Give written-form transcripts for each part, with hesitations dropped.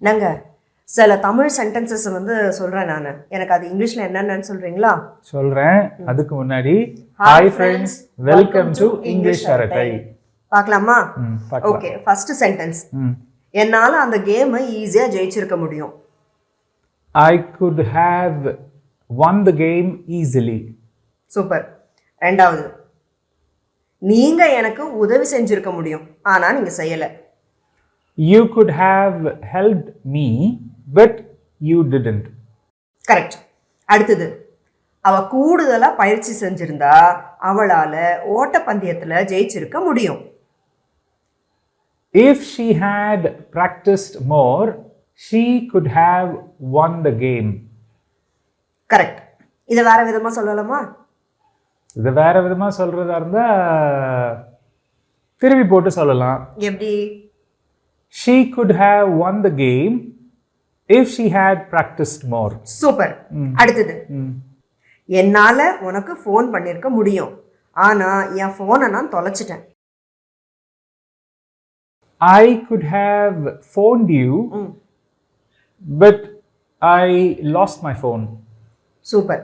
நாங்க சில தமிழ் சென்டென்சஸ் வந்து சொல்றேன் நான். எனக்கு அது இங்கிலீஷ்ல என்னன்னு சொல்றீங்களா? சொல்றேன். அதுக்கு முன்னாடி hi friends, welcome to English அரட்டை. பார்க்கலாமா? Okay, first sentence. என்னால அந்த கேம் ஈஸியா ஜெயிச்சிருக்க முடியும். I could have won the game easily. Super. ரெண்டாவது, நீங்க எனக்கு உதவி செஞ்சிருக்க முடியும், ஆனா நீங்க செய்யல. You could have helped me, but you didn't. Correct. அடுத்தது, அவ கூடுதலா பயிற்சி செஞ்சிருந்தா அவளால ஓட்டப்பந்தயத்துல ஜெயிச்சிருக்க முடியும். If she had practiced more, she could have won the game. Correct. இதை வேற விதமா சொல்லலாமா? இது வேற விதமா சொல்றதா இருந்தா திருப்பி போட்டு சொல்லலாம். எப்படி? She could have won the game if she had practiced more. Super. அடுத்தது, என்னால உனக்கு ஃபோன் பண்ணிருக்க முடியும், ஆனா என் போனை நான் தொலைச்சிட்டேன். I could have phoned you, but I lost my phone. Super.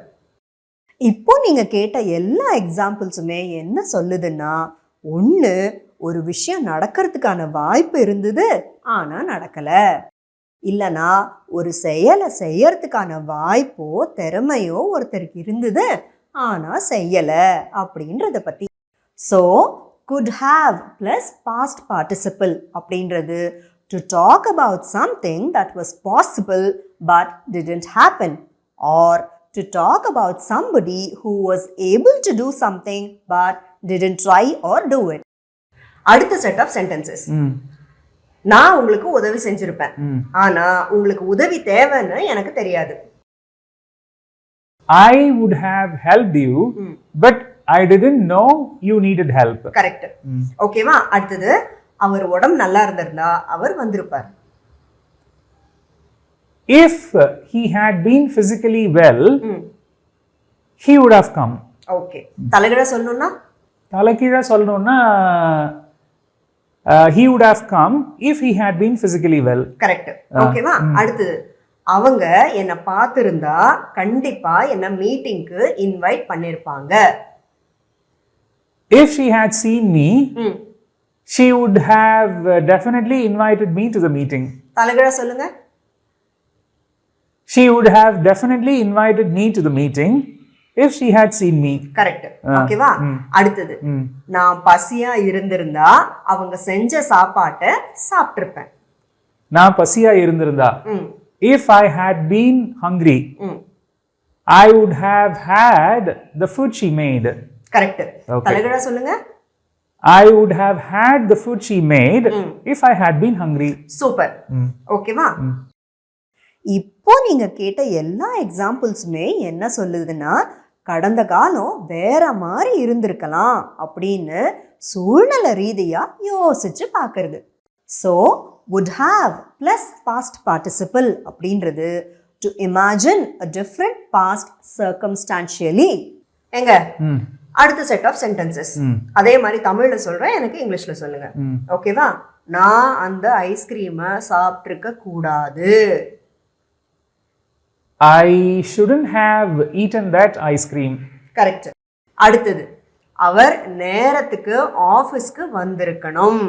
இப்போ நீங்க கேட்ட எல்லா எக்ஸாம்பிள்ஸுமே என்ன சொல்லுதுன்னா, ஒன்று, ஒரு விஷயம் நடக்கிறதுக்கான வாய்ப்பு இருந்தது ஆனா நடக்கல, இல்லைனா ஒரு செயலை செய்யறதுக்கான வாய்ப்போ திறமையோ ஒருத்தருக்கு இருந்தது ஆனா செய்யல அப்படின்றத பத்தி. So could have plus past participle அப்படின்றது to talk about something that was possible but didn't happen, or to talk about somebody who was able to do something but didn't try or do it. அடுத்த set of sentences. நான் உங்களுக்கு உதவி செஞ்சிருப்பேன், ஆனா உங்களுக்கு உதவி தேவைன்னு எனக்கு தெரியாது. I would have helped you, but I didn't know you needed help. Correct. ஓகேவா? அடுத்தது, அவர் உடம்பு நல்லா இருந்திருந்தா அவர் வந்திருப்பார். If he had been physically well, he would have come. Okay. தலைகீழா சொல்லணும்னா? தலைகீழா சொல்லணும்னா he would have come if he had been physically well. Correct. ஓகேவா? அடுத்தது, அவங்க என்ன பார்த்திருந்தா கண்டிப்பா என்ன மீட்டிங்க்கு இன்வைட் பண்ணிருப்பாங்க. If she had seen me, she would have definitely invited me to the meeting. தலைகீழா சொல்லுங்க. She would have definitely invited me to the meeting if she had seen me. Correct. ஓகேவா? அடுத்தது, நான் பசியா இருந்திருந்தா அவங்க செஞ்ச சாப்பாட்டை சாப்பிட்டிருப்பேன். நான் பசியா இருந்திருந்தா, if I had been hungry, I would have had the food she made. Correct. தலைகீழா சொல்லுங்க. I would have had the food she made if I had been hungry. Super. ஓகேவா? இப்போ நீங்க கேட்ட எல்லா எக்ஸாம்பிள்ஸுமே என்ன சொல்லுதுன்னா, கடந்த காலம் வேற மாதிரி இருந்திருக்கலாம் அப்படின்னு சூழ்நிலை ரீதியா யோசிச்சு பார்க்கறது. So would have plus past participle அப்படின்றது to imagine a different past circumstantially. எங்க அடுத்த செட் ஆஃப் சென்டென்சஸ் அதே மாதிரி தமிழ்ல சொல்றேன், எனக்கு இங்கிலீஷ்ல சொல்லுங்க. ஓகேவா? நான் அந்த ஐஸ்கிரீமை சாப்பிட்டிருக்க கூடாது. I shouldn't have eaten that ice cream. Correct. அடுத்தது, அவர் நேரத்துக்கு ஆபீஸ்க்கு வந்திருக்கணும்.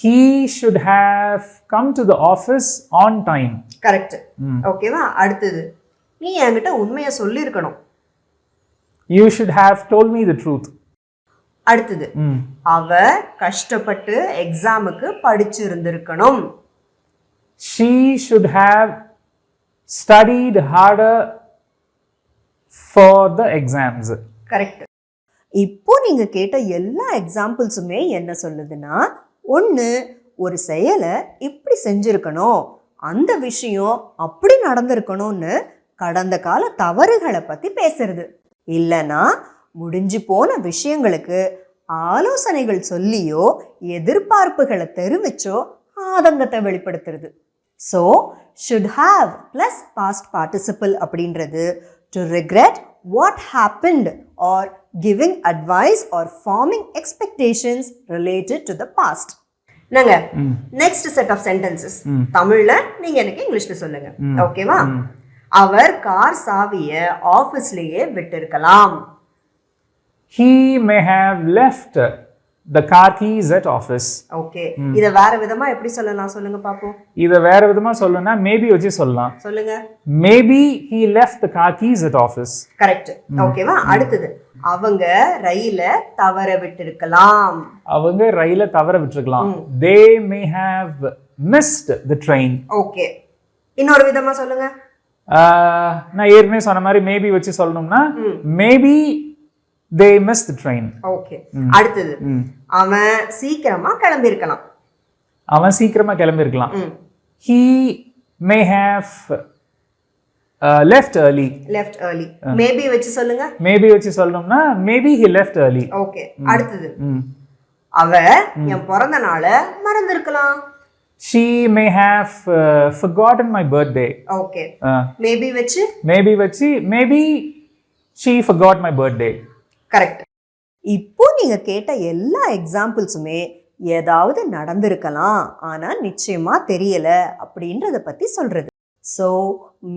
He should have come to the office on time. Correct. ஓகேவா? அடுத்தது, நீ என்கிட்ட உண்மையை சொல்லியிருக்கணும். You should have told me the truth. அடுத்தது, அவ கஷ்டப்பட்டு எக்ஸாமுக்கு படிச்சிருந்திருக்கணும். She should have studied harder for the exams. Correct. இப்போ நீங்க கேட்ட எல்லா எக்ஸாம்பிள்ஸுமே என்ன சொல்லுதுன்னா, ஒன்று, ஒரு செயலை இப்படி செஞ்சிருக்கணும், அந்த விஷயம் அப்படி நடந்திருக்கணும்னு கடந்த கால தவறுகளை பத்தி பேசுறது, இல்லைன்னா முடிஞ்சு போன விஷயங்களுக்கு ஆலோசனைகள் சொல்லியோ எதிர்பார்ப்புகளை தெரிவிச்சோ ஆதங்கத்தை வெளிப்படுத்துறது. So should have plus past participle அப்படின்றது to regret what happened or giving advice or forming expectations related to the past. என்னங்க நெக்ஸ்ட் செட் ஆஃப் சென்டென்சஸ் தமிழ்ல நீங்க எனக்கு இங்கிலீஷ்ல சொல்லுங்க ஓகேவா அவர் கார் சாவிய ஆபீஸ்லயே விட்டிருக்கலாம் He may have left the car keys at office. Okay இத வேற விதமா எப்படி சொல்லலாம் சொல்லுங்க பாப்போம் இத வேற விதமா சொல்லணும்னா மேபி வச்சு சொல்லலாம் சொல்லுங்க maybe he left the car keys at office. Correct ஓகேவா அடுத்தது அவங்க ரயில தவற விட்டிருக்கலாம் அவங்க ரயில தவற விட்டிருக்கலாம் they may have missed the train. Okay இன்னொரு விதமா சொல்லுங்க நான் ஏற்கனவே சொன்ன மாதிரி மேபி வச்சு சொல்லணும்னா maybe they missed the train. Okay அடுத்தது அவன் சீக்கிரமா கிளம்பி இருக்கலாம் அவன் சீக்கிரமா கிளம்பி இருக்கலாம் he may have left early. Maybe வச்சு சொல்லுங்க மேபி வச்சு சொல்லணும்னா maybe he left early. Okay அடுத்தது அவ என் பிறந்த நாள மறந்திருக்கலாம் she may have forgotten my birthday. Okay maybe வச்சு maybe she forgot my birthday. Correct இப்போ நீங்க கேட்ட எல்லா எக்ஸாம்பிள்ஸுமே ஏதாவது நடந்திருக்கலாம் ஆனா நிச்சயமா தெரியல அப்படின்றத பத்தி சொல்றது so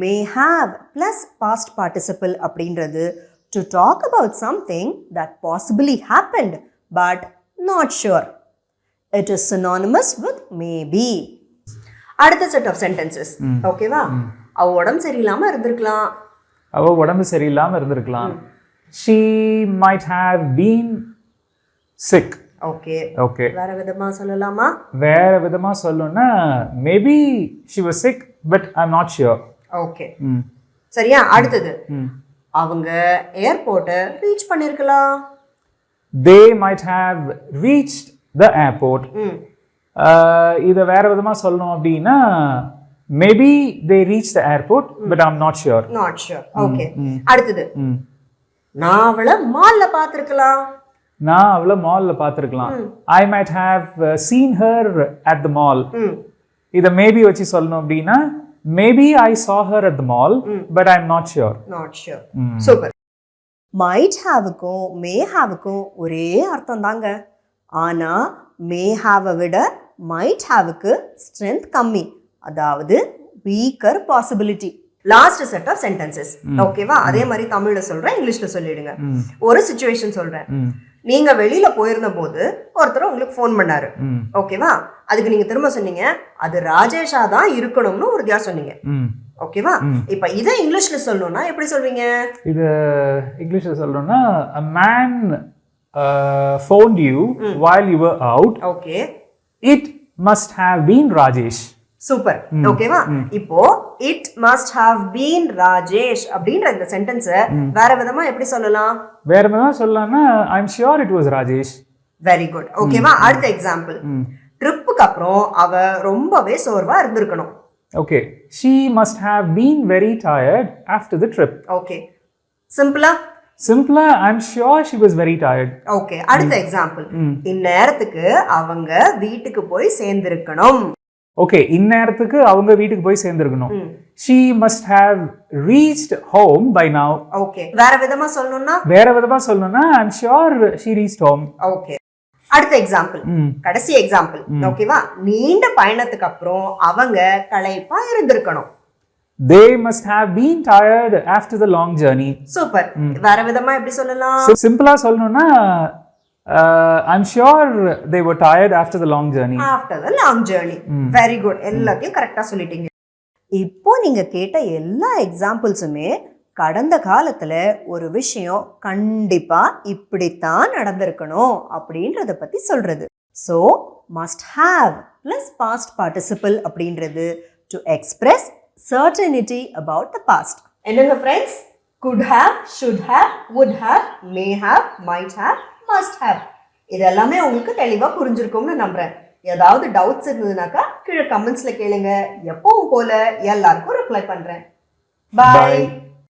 may have plus past participle அப்படின்றது to talk about something that possibly happened but not sure it is synonymous with maybe அடுத்த செட் ஆஃப் சென்டென்சஸ் ஓகேவா அவ உடம்பு சரியில்லாம இருந்திருக்கலாம் she might have been sick. Okay வேற விதமா சொல்லலாமா வேற விதமா சொல்லணும்னா maybe she was sick but I'm not sure. Okay சரியா அடுத்தது அவங்க ஏர்போர்ட்ட ரீச் பண்ணிருக்கலாம் they might have reached the airport. இத வேற விதமா சொல்லணும் அப்படின்னா maybe they reached the airport but I'm not sure. Okay அடுத்தது நான் அவளை மால்ல பார்த்திருக்கலாம் I might have seen her at the mall. இத maybe வச்சு சொல்லணும் அப்படின்னா maybe I saw her at the mall but I'm not sure. Super might haveக்கும் may haveக்கும் ஒரே அர்த்தம் தாங்க ஆனா may have விட might haveக்கு ஸ்ட்ரென்த் கம்மி அதாவது weaker possibility. Last set of sentences ஓகேவா அதே மாதிரி தமிழ்ல சொல்றேன் இங்கிலீஷ்ல சொல்லிடுங்க ஒரு சிச்சுவேஷன் சொல்றேன் நீங்க வெளியில போயிருந்த போது ஒருத்தர் உங்களுக்கு ஃபோன் பண்ணாரு ஓகேவா அதுக்கு நீங்க திரும்ப சொன்னீங்க அது ராஜேஷா தான் இருக்கணும்னு உறுதியா சொன்னீங்க ஓகேவா இப்ப இதை இங்கிலீஷ்ல சொல்லணும்னா எப்படி சொல்வீங்க இது இங்கிலீஷ்ல சொல்லணும்னா a man phoned you while you were out. Okay it must have been Rajesh. Super ஓகேவா இப்போ it must have been Rajesh அப்படின்ற இந்த சென்டென்ஸ் வேற விதமா எப்படி சொல்லலாம்னா I am sure it was Rajesh. Very good ஓகேவா அடுத்த எக்ஸாம்பிள் ட்ரிப்புக்கு அப்புறம் அவ ரொம்பவே சோர்வா இருந்திருக்கணும் okay she must have been very tired after the trip. Okay சிம்பிளா I'm sure she was very tired. Okay அடுத்த எக்ஸாம்பிள் இந்நேரத்துக்கு அவங்க வீட்டுக்கு போய் சேர்ந்திருக்கணும் ஓகே இந்நேரத்துக்கு அவங்க வீட்டுக்கு போய் சேர்ந்திருக்கணும் she must have reached home by now. Okay வேற விதமா சொல்லணும்னா I'm sure she reached home. Okay அடுத்த எக்ஸாம்பிள் கடைசி எக்ஸாம்பிள் ஓகேவா நீண்ட பயணத்துக்கு அப்புறம் அவங்க களைப்பா இருந்திருக்கணும் they must have been tired after the long journey. Super வேற விதமா எப்படி சொல்லலாம் சிம்பிளா சொல்லணும்னா I'm sure they were tired after the long journey. Very good எல்லாத்தையும் கரெக்டா சொல்லிட்டீங்க இப்போ நீங்க கேட்ட எல்லா எக்ஸாம்பிள்ஸுமே கடந்த காலத்துல ஒரு விஷயம் கண்டிப்பா இப்படித்தான் நடந்திருக்கணும் அப்படின்றத பத்தி சொல்றது so must have plus past participle அப்படின்றது to express certainty about the past. என்னங்க friends could have, should have, would have, may have, might have, must have இதெல்லாமே உங்களுக்கு தெளிவா புரிஞ்சிருக்கும்னு நம்புறேன் ஏதாவது டவுட்ஸ் இருந்ததுனாக்கா கீழே கமெண்ட்ஸ்ல கேளுங்க எப்பவும் போல எல்லாருக்கும் ரிப்ளை பண்றேன். பாய்.